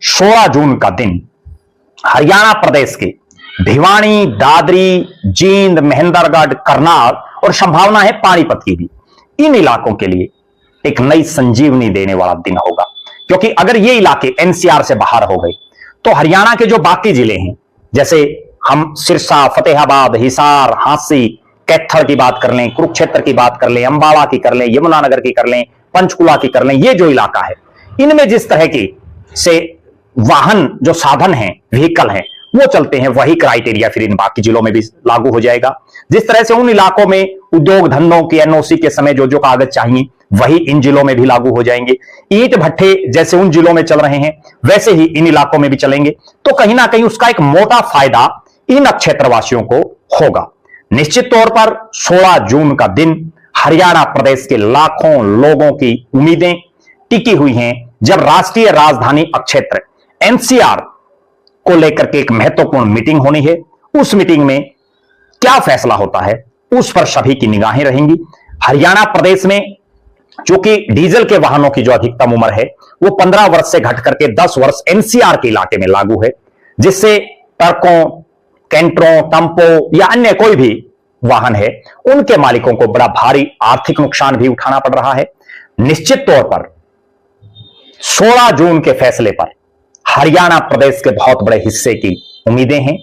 16 जून का दिन हरियाणा प्रदेश के भिवानी, दादरी, जींद, महेंद्रगढ़, करनाल और संभावना है पानीपत की भी, इन इलाकों के लिए एक नई संजीवनी देने वाला दिन होगा। क्योंकि अगर ये इलाके एनसीआर से बाहर हो गए तो हरियाणा के जो बाकी जिले हैं, जैसे हम सिरसा, फतेहाबाद, हिसार, हांसी, कैथल की बात कर लें, कुरुक्षेत्र की बात कर लें, अंबाला की कर लें, यमुनानगर की कर लें, पंचकुला की कर लें, ये जो इलाका है इनमें जिस तरह की से वाहन जो साधन हैं, व्हीकल हैं, वो चलते हैं, वही क्राइटेरिया फिर इन बाकी जिलों में भी लागू हो जाएगा। जिस तरह से उन इलाकों में उद्योग धंधों की एनओसी के समय जो जो कागज चाहिए वही इन जिलों में भी लागू हो जाएंगे। ईंट भट्ठे जैसे उन जिलों में चल रहे हैं वैसे ही इन इलाकों में भी चलेंगे। तो कहीं ना कहीं उसका एक मोटा फायदा इन क्षेत्रवासियों को होगा। निश्चित तौर पर 16 जून का दिन हरियाणा प्रदेश के लाखों लोगों की उम्मीदें टिकी हुई हैं, जब राष्ट्रीय राजधानी क्षेत्र एनसीआर को लेकर के एक महत्वपूर्ण मीटिंग होनी है। उस मीटिंग में क्या फैसला होता है उस पर सभी की निगाहें रहेंगी। हरियाणा प्रदेश में चूंकि डीजल के वाहनों की जो अधिकतम उम्र है वो 15 वर्ष से घट करके 10 वर्ष एनसीआर के इलाके में लागू है, जिससे ट्रकों, कैंटरों, टंपो या अन्य कोई भी वाहन है उनके मालिकों को बड़ा भारी आर्थिक नुकसान भी उठाना पड़ रहा है। निश्चित तौर पर 16 जून के फैसले पर हरियाणा प्रदेश के बहुत बड़े हिस्से की उम्मीदें हैं।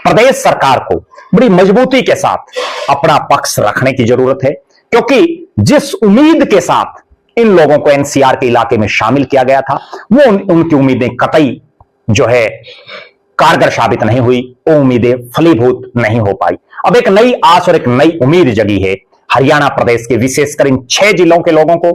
प्रदेश सरकार को बड़ी मजबूती के साथ अपना पक्ष रखने की जरूरत है, क्योंकि जिस उम्मीद के साथ इन लोगों को एनसीआर के इलाके में शामिल किया गया था वो उनकी उम्मीदें कतई जो है कारगर साबित नहीं हुई, वो उम्मीदें फलीभूत नहीं हो पाई। अब एक नई आस और एक नई उम्मीद जगी है हरियाणा प्रदेश के विशेषकर इन 6 जिलों के लोगों को।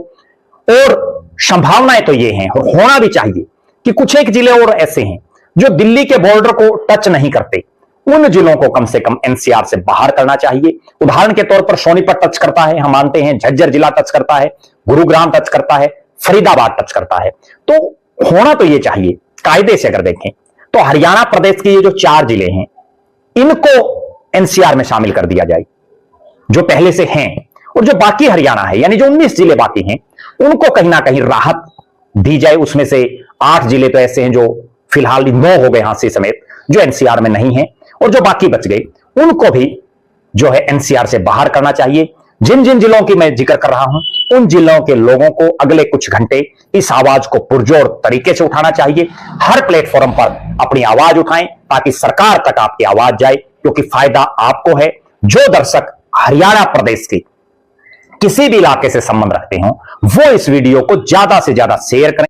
और संभावनाएं तो ये हैं और होना भी चाहिए कि कुछ एक जिले और ऐसे हैं जो दिल्ली के बॉर्डर को टच नहीं करते, उन जिलों को कम से कम एनसीआर से बाहर करना चाहिए। उदाहरण के तौर पर सोनीपत टच करता है, हम मानते हैं, झज्जर जिला टच करता है, गुरुग्राम टच करता है, फरीदाबाद टच करता है। तो होना तो ये चाहिए कायदे से अगर देखें तो हरियाणा प्रदेश के ये जो 4 जिले हैं इनको एनसीआर में शामिल कर दिया जाए जो पहले से हैं, और जो बाकी हरियाणा है यानी जो 19 जिले बाकी हैं उनको कहीं ना कहीं राहत दी जाए। उसमें से 8 जिले तो ऐसे हैं जो फिलहाल 9 हो गए हांसी समेत जो एनसीआर में नहीं है, और जो बाकी बच गए उनको भी जो है एनसीआर से बाहर करना चाहिए। जिन जिन जिलों की मैं जिक्र कर रहा हूं उन जिलों के लोगों को अगले कुछ घंटे इस आवाज को पुरजोर तरीके से उठाना चाहिए। हर प्लेटफॉर्म पर अपनी आवाज उठाएं ताकि सरकार तक आपकी आवाज जाए, क्योंकि फायदा आपको है। जो दर्शक हरियाणा प्रदेश के किसी भी इलाके से संबंध रखते हो वो इस वीडियो को ज्यादा से ज्यादा शेयर करें।